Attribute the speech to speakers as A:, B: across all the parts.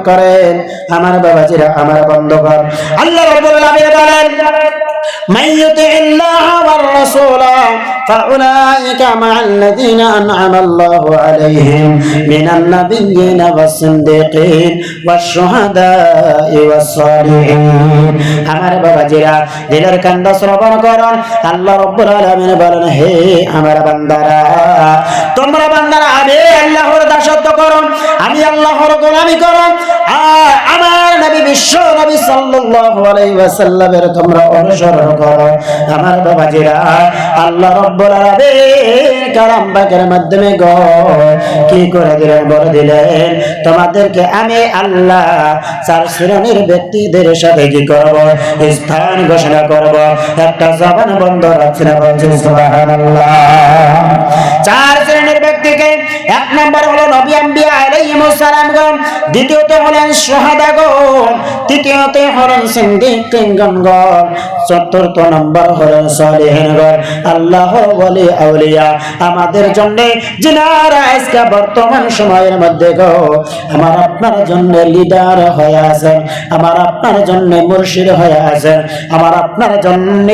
A: করেন আমার বাবাজিরা, আমার বন্ধুগণ, আল্লাহ রাব্বুল আলামিন বলেন মান ইউতিল্লাহ ওয়ার রাসূলা ফাউলাইকা মা'আল্লাযীনা আন'আমা আল্লাহু আলাইহিম মিনান নাবিয়্যিনা ওয়াস-সিদ্দীকিন ওয়াশ-শুহাদা'i ওয়াস-সালিহিন। আমার বাবাজিরা, দিলের কান্দ শ্রবণ করুন। আল্লাহ রাব্বুল আলামিন বলেন, হে আমার বান্দারা, তোমরা বান্দারা আমি আল্লাহর দাসত্ব করো, আমি আল্লাহর গোলামি করো, আর আমার নবী বিশ্ব নবী সাল্লাল্লাহু আলাইহি ওয়াসাল্লামের তোমরা অনুসরণ করো। আমার বাবাজিরা, আল্লাহ রাব্বুল আলামিন কালাম পাকের মাধ্যমে গো কি করে দিলেন, বলে দিলেন তোমাদেরকে আমি আল্লাহ চার শ্রেণীর ব্যক্তিদের সাথে কি করব, স্থান ঘোষণা করব। একটা জবান বন্ধ রাখছি না, বলছি সুবহানাল্লাহ। চার শ্রেণীর ব্যক্তিকে, এক নম্বর হলো নবী আম্বিয়া আলাইহিমুস সালামগণ, দ্বিতীয়ত হলেন শুহাদাগণ, তৃতীয়ত হলেন সিদ্দীকগণ, চতুর্থ নম্বর হলেন সালিহিনগণ। আল্লাহর ওলি আউলিয়া আমাদের জন্য যিনারা আজকে বর্তমান সময়ের মধ্যে গো আমার আপনার জন্য লিডার হয়ে আছেন, আমার আপনার জন্য মুর্শিদ হয়ে আছেন, আমার আপনার জন্য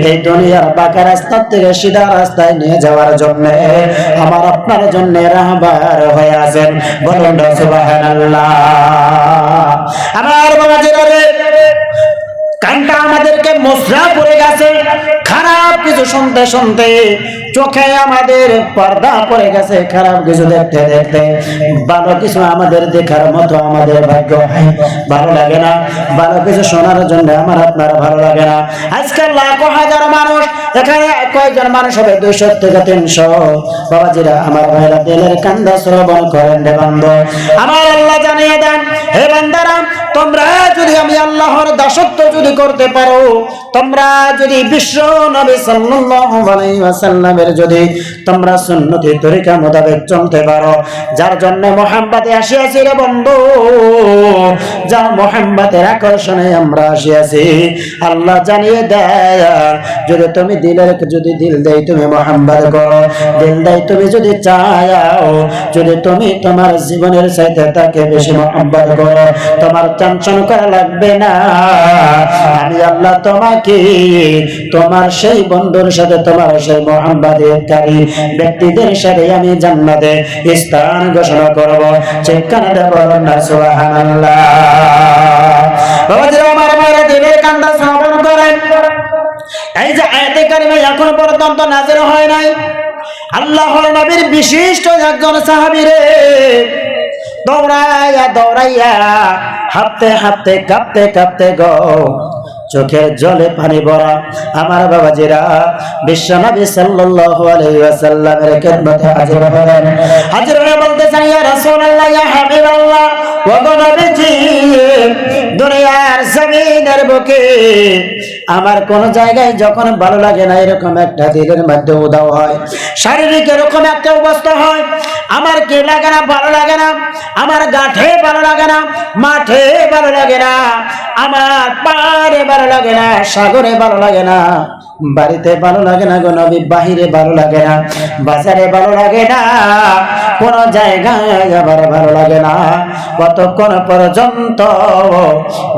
A: এই দুনিয়ার বাঁকা রাস্তা থেকে সিধা রাস্তায় নিয়ে যাওয়ার জন্য আমার আপনার জন্য রাহবার হয়ে আছেন। বলুন সুবহানাল্লাহ। আমার বাবাজিরা, কানটা আমাদেরকে মুসরা পড়ে গেছে, খারাপ কিছু শুনতে শুনতে চোখে আমাদের পর্দা পড়ে গেছে, খারাপ কিছু দেখতে দেখতে ভালো কিছু আমাদের দেখার মতো আমাদের ভাগ্য ভালো লাগে না, ভালো কিছু শোনার জন্য আমার আপনার ভালো লাগে না। আজকে লাখো হাজার মানুষ, এখানে কয়েকজন মানুষ হবে 200 থেকে 300। বাবাজিরা, আমার ভাইরা, দিলের কান্দা শ্রবণ করেন রে বান্দা। আমার আল্লাহ জানিয়ে দেন, হে বান্দারা, তোমরা যদি আমি আল্লাহর দাসত্ব যদি করতে পারো, তোমরা যদি বিশ্ব নবী সাল্লাল্লাহু আলাইহি ওয়াসাল্লামের যদি তোমরা সুন্নতি তরিকা মোতাবেক চলতে পারো, যার জন্য মুহাম্মদে আসিয়াছি রে বন্ধু, যার মুহাম্মদের আকর্ষণে আমরা আসিয়াছি, আল্লাহ জানিয়ে দেয় যদি তুমি দিলের যদি দিল দেই তুমি মুহাম্মদ করো, দিল দেই তুমি যদি চাও, যদি তুমি তোমার জীবনের চাইতে তাকে বেশি মুহাম্মদ করো, তোমার টেনশন করা লাগবে না। আমি আল্লাহ তোমাকে তোমার সেই বন্ধুর সাথে, তোমার সেই মুহাম্মদকারী ব্যক্তিদের সাথে আমি জান্নাতে স্থান ঘোষণা করব। চিৎকার দিয়ে বলুন না সুবহানাল্লাহ। বাবাজিরা, আমার মায়েরা, দিলের কান্দা শ্রবণ করেন। এই যে আয়াতে কারিমা এখন পর্যন্ত নাযিল হয় নাই, আল্লাহর নবীর বিশিষ্ট একজন সাহাবী রে দৌড়াইয়া দৌড়াইয়া হাঁপতে হাঁপতে কাঁপতে কাঁপতে গো চোখের জলে পানি ভরা আমার বাবাজিরা বিশ্ব নবী সাল্লাল্লাহু আলাইহি ওয়াসাল্লামের খেদমতে হাজির হলেন। হাজির হয়ে বলতেছেন, ইয়া রাসূলুল্লাহ, ইয়া হাবিবাল্লাহ, ওয়া গো নবীজি, দুনিয়ার জমিনের বুকে আমার কোন জায়গায় যখন ভালো লাগে না, এরকম একটা দিলের মধ্যে উদাও হয়, শারীরিক এরকম একটা অবস্থা হয়, আমার কে লাগে না, ভালো লাগে না, আমার গাঠে ভালো লাগে না, মাঠে ভালো লাগে না, আমার পাড়ে ভালো লাগে না, সাগরে ভালো লাগে না, বাড়িতে ভালো লাগে না গো নবী, বাহিরে ভালো লাগে না, বাজারে ভালো লাগে না, কোন জায়গায় আবার ভালো লাগে না, কতক্ষণ পর্যন্ত,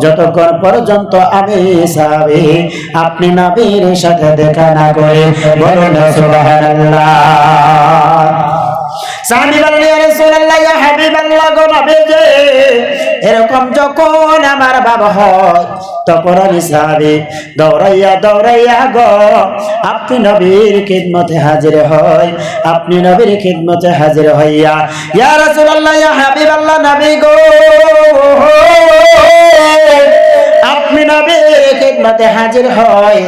A: যতক্ষণ পর্যন্ত আমি সাহাবী আপনি নবীর সাথে দেখা না করে। বলুন সুবহানাল্লাহ। সাহাবী বলেন, ইয়া রাসূলুল্লাহ, ইয়া হাবিবাল্লাহ, গো নবীজি, এরকম যখন আমার বাবা হয় তখন আমি সাহাবী দৌড়াইয়া দৌড়াইয়া গো আপনি নবীর খিদমতে হাজির হয়, আপনি নবীর খিদমতে হাজির হইয়া, ইয়া রাসূলুল্লাহ, ইয়া হাবিবাল্লাহ, নবী গো, আপনি নবীর খিদমতে হাজির হয়,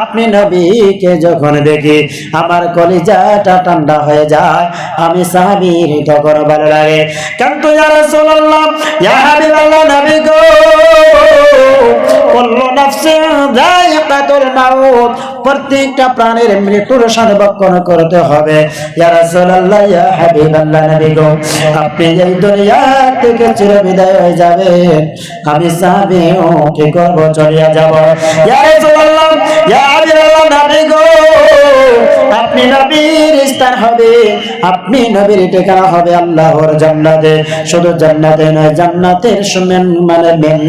A: আপনি নবীকে যখন দেখি আমার কলিজাটা ঠান্ডা হয়ে যায়, আমি সাহাবীর তখন ভালো লাগে। কিন্তু ইয়া রাসূলুল্লাহ, ইয়া হাবিবাল্লাহ, নবী গো, কুল্লু নাফসিন যায়িকাতুল মাউত, প্রত্যেকটা প্রাণের মৃত্যুর সাধবক্ষণ করতে হবে। ইয়া রাসূলুল্লাহ ইয়া হাবিবাল্লাহ নবী গো, আপনি এই দুনিয়া থেকে চিরবিদায় হয়ে যাবেন, আমি সাহাবীও কি করব, চলিয়া যাব। ইয়া রাসূলুল্লাহ ইয়া হাবিবাল্লাহ নবী গো, আপনি নবীর স্থান হবে, আপনি নবীর ঠিকানা হবে আল্লাহর জান্নাতে। শুধু জান্নাতে নয়, জান্নাতের মানে মেন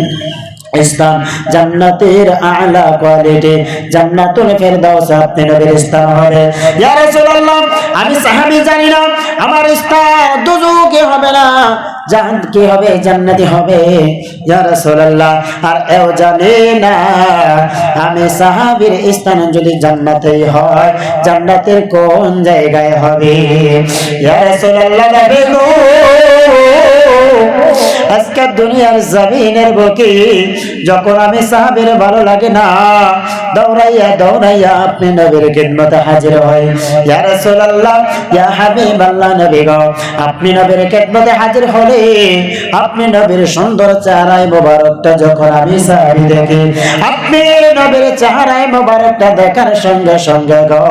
A: স্থান, জান্নাতের আলা কোয়ালিটি, জান্নাতুল ফেরদাউস আপনি নবীর স্থান হবে। ইয়া রাসূলুল্লাহ আমি সাহাবী জানি না আমার স্থান দুজকে হবে না, জান্নাত কি হবে, জান্নাতি হবে। ইয়া রাসূলুল্লাহ আর এও জানে না আমি সাহাবীর স্থান যদি জান্নাতেই হয়, জান্নাতের কোন জায়গায় হবে। ইয়া রাসূলুল্লাহ নবী গো, আজকে দুনিয়ার জমিনের বুকে যখন আমি সাহাবীর ভালো লাগে না, দৌড়াইয়া দৌড়াইয়া আপনি নবীর খিদমতে হাজির হই। ইয়া রাসূলুল্লাহ ইয়া হাবিবাল্লাহ নবী গো, আপনি নবীর খিদমতে হাজির হলে আপনি নবীর সুন্দর চেহারায় মোবারকটা যখন আমি সাহাবী দেখি, আপনি নবীর চেহারায় মোবারকটা দেখার সঙ্গে সঙ্গে গো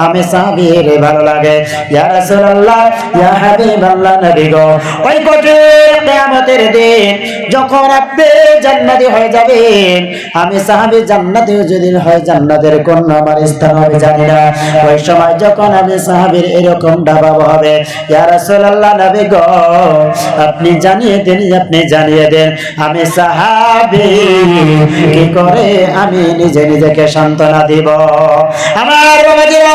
A: আমি সাহাবীর ভালো লাগে। ইয়া রাসূলুল্লাহ ইয়া হাবিবাল্লাহ নবী গো, ওই কঠিন কিয়ামতের দিন যখন আপনি জান্নাতি হয়ে যাবেন, আমি সাহাবী জান্নাতীও যদি হয়, জান্নাতের কোন আমার স্থান হবে জানি না। ওই সময় যখন আমি সাহাবীর এরকম ডাবাব হবে, ইয়া রাসূলুল্লাহ নবী গো আপনি জানিয়ে দেন, আপনি জানিয়ে দেন আমি সাহাবী কি করে আমি নিজে নিজেকে সান্ত্বনা দিব। আমার বাবাজিরা,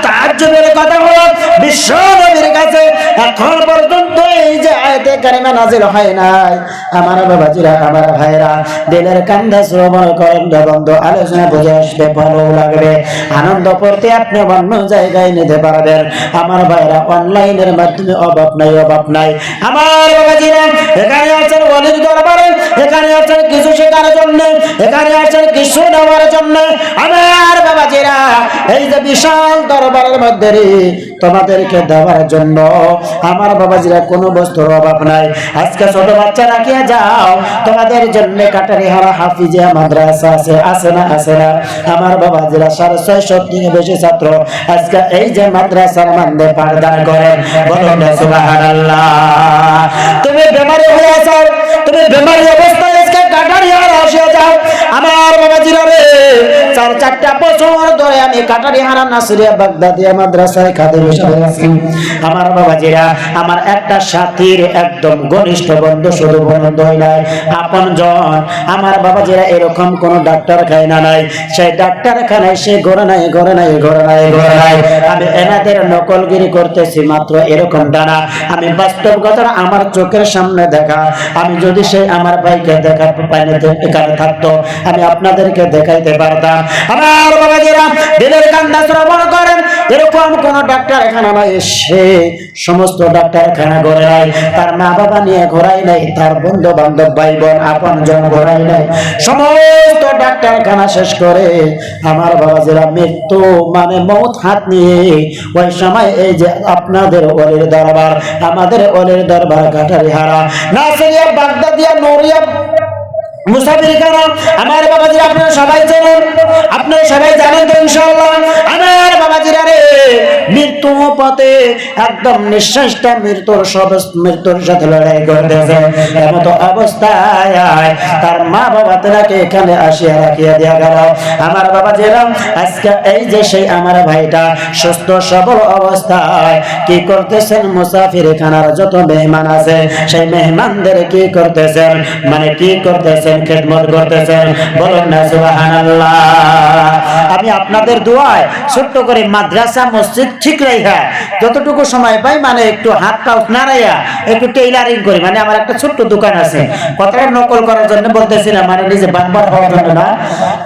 A: তাজ্জুবের কথা হলো বিশ্ব নবীর কাছে এখন পর্যন্ত এই যে আয়াতে কারিমা নাযিল হয় নাই। আমার বাবাজিরা, আমার ভাইরা, দিলের কান্দা শ্রবণ করেন, বন্ধু আলোচনা বুঝে আসবে, ভালো লাগবে, আনন্দ করতে আপনি অন্য জায়গায় নিতে পারবেন। আমার ভাইরা, অনলাইনের মাধ্যমে অভাব নাই, অভাব নাই। আমার বাবাজিরা, এখানে আছেন ওলির দরবারে, এখানে আছেন কিছু শেখার জন্য, এখানে আছেন কিছু নেওয়ার জন্য। আমার বাবাজিরা, এই যে বিশাল দরবারের মধ্যে তোমাদেরকে দেওয়ার জন্য আমার বাবাজিরা কোনো বস্তুর অভাব নাই। আজকে ছোট বাচ্চা রাখিয়া যাও, তোমাদের জন্য কাটারিহারা হাফিজিয়া মাদ্রাসা আছে, আছে না, আছে না? আমার বাবাজিরা 650 থেকে বেশি ছাত্র আজকে এই যে মাদ্রাসার মধ্যে পাঠদান করেন, বলুন না সুবহানাল্লাহ। তুমি বেমারি হয়ে আছো, তুমি বেমারি অবস্থায় আজকে কাটারিহারা আসিয়া যাও। আমার বাবাজিরা রে, 4-4টা বছর ধরে আমি কাটারিহারা নাসিরিয়া বাগদাদিয়া মাদ্রাসায় খাদেম হিসেবে আছি। আমার বাবাজিরা, আমার একটা সাথীর একদম ঘনিষ্ঠ বন্ধু, শুধু বন্ধু নাই, আপনজন। আমার বাবাজিরা এরকম কোন ডাক্তারখানা নাই, সেই ডাক্তারখানায় সে ঘরে নাই, ঘরে নাই, ঘরে নাই, ঘরে নাই। আমি এনাদের নকলগিরি করতেছি মাত্র এরকমটা না, আমি বাস্তব কথা আমার চোখের সামনে দেখা। আমি যদি সেই আমার ভাইকে দেখা পাইলে এখানে থাকতো, আমি আপনাদেরকে দেখাইতে পারতাম। আমার বাবাজিরা, দিলের কান্দা শ্রবণ করেন, এরকম কোন ডাক্তারখানা নাই, সে সমস্ত ডাক্তারখানা ঘরে নাই, তার মা বাবা নিয়ে ঘোরাই নাই, তার বন্ধু বান্ধব ভাই বোন আপন জন ঘোরাই নাই, সমস্ত ডাক্তারখানা শেষ করে আমার বাবাজিরা মৃত্যু মানে মৌত হাত নিয়ে ওই সময় এই যে আপনাদের ওলির দরবার, আমাদের ওলির দরবার কাটারিহারা নাসিরিয়া বাগদাদিয়া নূরিয়া মুসাফিরখানা, আমার বাবাজিরা আপনারা সবাই জানেন, আপনারা সবাই জানেন তো ইনশাআল্লাহ। আমার বাবাজিরা রে, মৃত্যু পথে একদম নিঃশ্বাসটা মৃত্যুর সাথে লড়াই করতেছে, এমত অবস্থায় তার মা বাবা তাকে এখানে আসিয়া রাখিয়া দিয়া গেল। আমার বাবাজিরা, আজকে এই যে সেই আমার ভাইটা সুস্থ সবল অবস্থায় কি করতেছেন, মুসাফিরখানার যত মেহমান আছে সেই মেহমানদের কি করতেছেন, মানে কি করতেছেন, খেদমত করতেছেন, বলুন না সুবহানাল্লাহ। আমি আপনাদের দোয়ায় ছোট্ট করে মাদ্রাসা মসজিদ ঠিক রাইখা যতটুকু সময় পাই, মানে একটু হাত পা নাড়াইয়া একটু টেইলারিং করি, মানে আমার একটা ছোট্ট দোকান আছে, কথাটা নকল করার জন্য বলতেছি না, মানে নিজে বানবার হওয়ার জন্য না।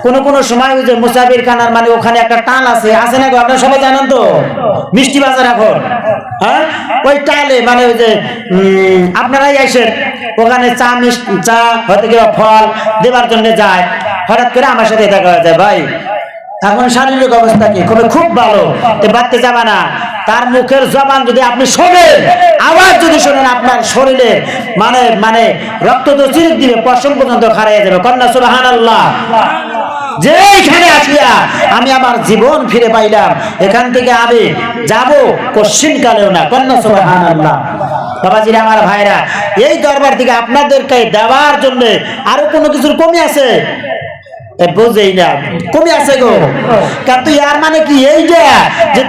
A: কোন সময় ওই যে মুসাফির খানার মানে ওখানে একটা টাল আছে, আছে না গো, আপনারা সবাই জানেন তো, মিষ্টি বাজার এখন, হ্যাঁ, ওই টালে মানে ওই যে আপনারাই আসেন, ওখানে চা মিষ্টি, চা হয়তো কিংবা ফল দেবার জন্য যায়, হঠাৎ করে আমার সাথে দেখা হয়ে যায়, ভাই এখন শারীরিক অবস্থা কি, খুব ভালো, বাড়তে যাবা না, তার মুখের জবান যদি আপনি শোনেন, আওয়াজ যদি শোনেন, আপনার শরীরে মানে রক্ত তো চিরিক দিবে, পশম পর্যন্ত খারাইয়া যাবে, কন্যা সুবহানাল্লাহ। যেখানে আসিয়া আমি আমার জীবন ফিরে পাইলাম, এখান থেকে আমি যাব কোশ্চিন কালেও না। কন্যা সুবহানাল্লাহ। বাবাজিরা আমার ভাইরা, এই দরবার থেকে আপনাদেরকে দেওয়ার জন্য আরো কোনো কিছুর কমি আছে? বুঝেই না কমে আছে গো। কিন্তু ইয়ার মানে কি এই যে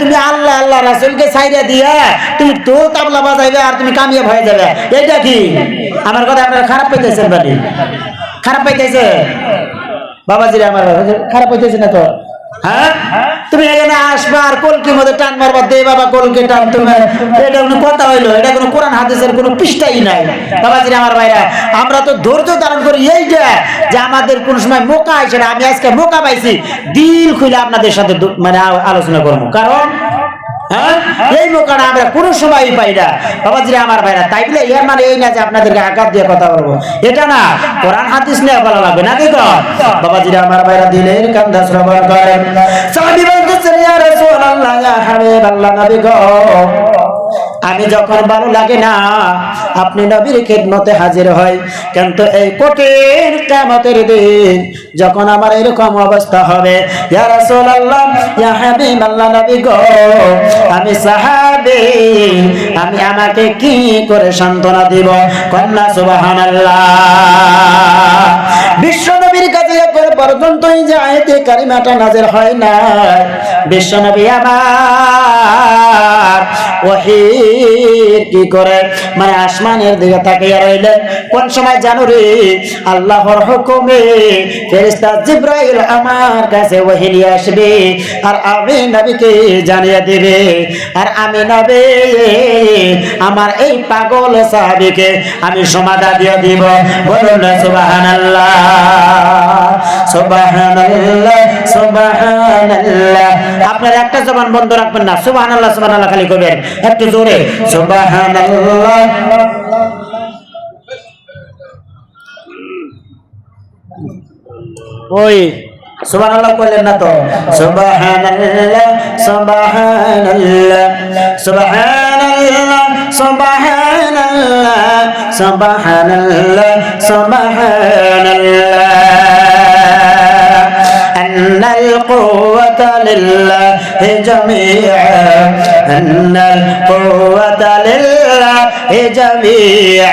A: তুমি আল্লাহ আল্লাহ রাসূলকে ছাইরা দিয়া তুমি তো তাবলা বাজাইবে আর তুমি কামিয়াব হয়ে যাবে, এইটা কি? আমার কথা আপনারা খারাপ পাইতেছেন? বাড়ি খারাপ পাইতেছে বাবাজিরা আমার খারাপ পাইতেছে না তো? হ্যাঁ, তুমি এখানে আসবা আর কলকির মধ্যে টান মারবা, দে বাবা কলকে টান। তুমি এটা কোনো কথা হইলো? এটা কোনো কোরআন হাদিসের কোনো পৃষ্ঠাই নাই। বাবাজিরা আমার ভাইরা, আমরা তো ধৈর্য ধারণ করি এই যে আমাদের কোন সময় মোকা আসে না। আমি আজকে মোকা পাইছি, দিল খুলে আপনাদের সাথে মানে আলোচনা করবো, কারণ এই মোকাটা আমরা কোনো সময় পাই না। বাবাজিরা আমার ভাইরা, তাই বলে এর মানে এই না যে আপনাদেরকে আঘাত দিয়ে কথা বলবো, এটা না। কোরআন হাদিস নিয়ে বলা লাগবে নাকি তো? বাবাজিরা আমার ভাইরা, দিলের কান্দা শ্রবণ করেন। সাহাবী বলতেছেন, ইয়া রাসূলুল্লাহ, ইয়া হাবিবাল্লাহ, নবী গো, আমি যখন ভালো লাগে না আপনি নবীর খিদমতে হাজির হই, কিন্তু এই কঠিন কিয়ামতের দিন যখন আমার এরকম অবস্থা হবে, ইয়া রাসূলুল্লাহ, ইয়া হাবিবাল্লাহ, নবী গো, আমি সাহাবী, আমি আমাকে কি করে সান্ত্বনা দিব? কন্যা সুবহানাল্লাহ। বিশ্ব নবীর কাছে এখন পর্যন্ত এই যে আয়াতে কারিমাটা নাযিল হয় না, বিশ্ব নবী আমার ওহীর কি করে মানে আসমানের দিকে তাকিয়ে রইলেন। কোন সময় জানো রে? আল্লাহর হুকুমে ফেরেশতা জিবরাইল আমার কাছে ওহী নিয়ে আসবে আর আমি নবীকে জানিয়ে দেবে, আর আমি নবী আমার এই পাগল সাহাবীকে আমি সমাধা দিয়ে দিব। বলুন সুবহানাল্লাহ, সুবহানাল্লাহ, সুবহানাল্লাহ। আপনারা একটা জবান বন্ধ রাখবেন না, সুবহানাল্লাহ সুবহানাল্লাহ খালি কইবেন একটু জোরে, সুবহানাল্লাহ। ওই সুবহানাল্লাহ কইলেন না তো? সুবহানাল্লাহ, সুবহানাল্লাহ, সুবহানাল্লাহ, সুবহানাল্লাহ, সুবহানাল্লাহ, সুবহানাল্লাহ। আন্নাল কুওয়াতা লিল্লাহি জামিআ, আন্নাল কুওয়াতা লিল্লাহি জামিআ।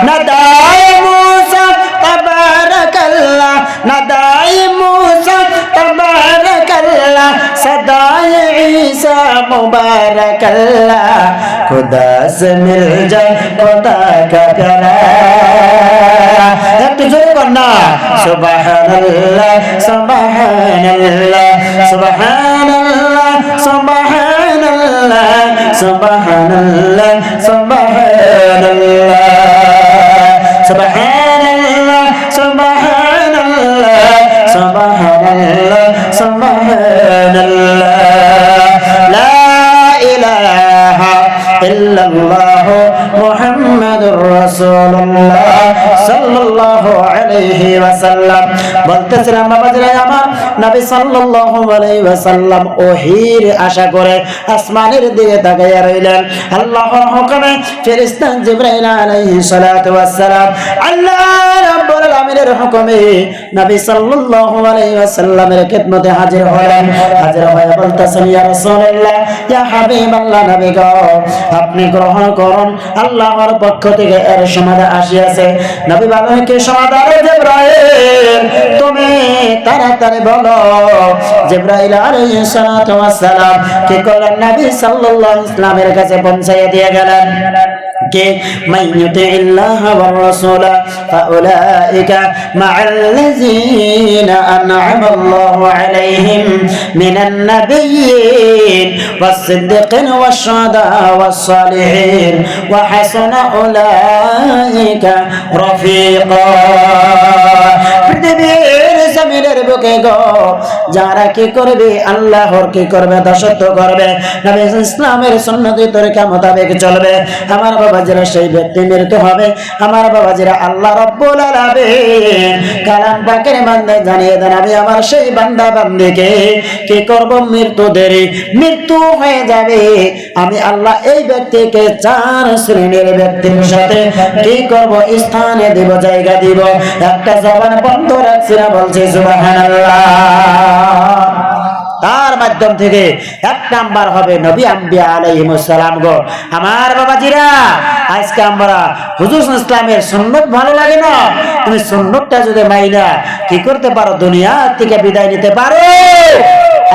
A: নাদাই মুসা তাবারাকাল্লাহ, নাদাই মুসা তাবারাকাল্লাহ, সদাই ঈসা মুবারাকাল্লাহ, खुदा से मिल जाए खुदा का प्यारा। একটু জোরে করনা, সুবহানাল্লাহ, সুবহানাল্লাহ, সুবহানাল্লাহ, সুবহানাল্লাহ, সুবহানাল্লাহ, সুবহানাল্লাহ, সুবহানাল্লাহ, সুবহানাল্লাহ, সুবহানাল্লাহ, সুবহানাল্লাহ। লা ইলাহা ইল্লাল্লাহ মুহাম্মাদুর রাসূলুল্লাহ সাল্লাল্লাহু আলাইহি ওয়াসাল্লাম। বলতেছিলাম বাবাজিরা আমার, নবী সাল্লাল্লাহু আলাইহি ওয়াসাল্লাম ওহীর আশা করে আসমানের দিকে তাকিয়ে রইলেন। আল্লাহর হুকুমে ফেরেশতা জিবরাইল আলাইহিস সালাতু ওয়াস সালাম আল্লাহ রাব্বুল আলামিনের হুকুমে নবী সাল্লাল্লাহু আলাইহি ওয়াসাল্লামের খিদমতে হাজির হলেন। হাজির হয়ে বলতেছেন, ইয়া রাসূলুল্লাহ, ইয়া হাবিবাল্লাহ, নবী গো, আপনি গ্রহণ করুন, আল্লাহর পক্ষ থেকে এর সমাধান আসিয়াছে। নবী বলেন, কি সমাধান? জিবরাইল, তুমি তাড়াতাড়ি বলো। জিবরাইল আলাইহিস সালাতু ওয়াস সালাম কি করলেন? নবী সাল্লাল্লাহু আলাইহি ওয়াসাল্লামের কাছে পৌঁছাইয়া দিয়ে গেলেন কে মান ইউতিল্লাহ ওয়ার রাসূল ফাউলাইকা মাআল্লাযীনা আন'আমা আল্লাহু আলাইহিম মিনান নাবিয়্যিন ওয়াস-সিদ্দীকিন ওয়াশ-শুহাদা ওয়াস-সালিহিন ওয়া হাসানা উলাইকা রফিকা। পৃথিবীর জমিনের বুকে গো যারা কি করবে আল্লাহর কি করবে দাসত্ব করবে নবী ইসলামের সুন্নতি তরিকা মোতাবেক চলবে আমার বাবাজিরা সেই ব্যক্তি মৃত্যু হবে আমার বাবাজিরা আল্লাহ রাব্বুল আলামিন কালাম পাকের বান্দা জানিয়ে দেন আমি আমার সেই বান্দা বান্দিকে কি করব মৃত্যু হয়ে যাবে আমি আল্লাহ এই ব্যক্তিকে চার শ্রেণীর ব্যক্তির সাথে কি করব স্থানে দিব জায়গা দিব একটা জবান বন্ধ রাখছি না বলছি সুবহানাল্লাহ তার মাধ্যম থেকে এক নাম্বার হবে নবী আম্বিয়া আলাইহিস সালাম গো আমার বাবাজিরা আজকে আমরা হুজুর ইসলামের সুন্নাত ভালো লাগে না তুমি সুন্নাতটা যদি মাইনা কি করতে পারো দুনিয়া থেকে বিদায় নিতে পারো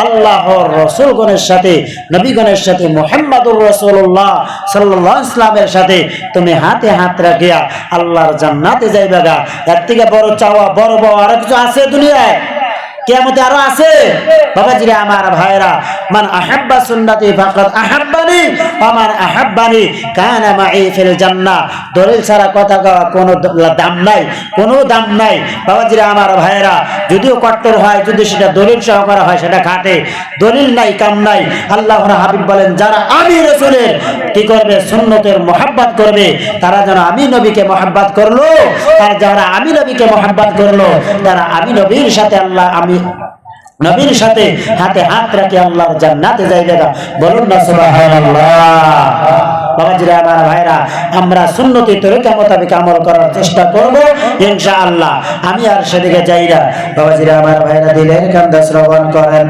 A: আল্লাহর রাসূলগণের সাথে নবীগণের সাথে মুহাম্মদুর রাসূলুল্লাহ সাল্লাল্লাহু আলাইহি ওয়াসাল্লামের সাথে তুমি হাতে হাত রাখিয়া আল্লাহর জান্নাতে যাইবা এর থেকে বড় চাওয়া বড় বড় আর কিছু আছে দুনিয়ায় কিয়ামতে আরো আছে বাবাজিরা আমার ভাইরা মান আহাব্বা সুন্নতি ফাকাদ আহাব্বানি ওয়া মান আহাব্বানি কানা মাই ফিল জান্নাহ দলিল ছাড়া কথা কওয়া কোনো দাম নাই বাবাজিরা আমার ভাইরা যদিও কট্টর হয় যদি সেটা দলিল সহকারে হয় সেটা খাটে দলিল নাই কাম নাই আল্লাহর হাবিব বলেন যারা আমি রাসূলের কি করবে সুন্নতের মুহাব্বত করবে তারা যেন আমি নবীকে মুহাব্বত করলো আর যারা আমি নবীকে মুহাব্বত করলো তারা আমি নবীর সাথে আল্লাহ আমি নবীর সাথে হাতে হাত রাখি আল্লাহর জান্নাতে যাইবে বলুন না সুবহানাল্লাহ বাবাজিরা আমার ভাইরা আমরা সুন্নতি তরিকা মোতাবেক আমল করার চেষ্টা করব ইনশাআল্লাহ আমি আর সেদিকে যাই না বাবাজিরা আমার ভাইরা দিলের কান্দা শ্রবণ করেন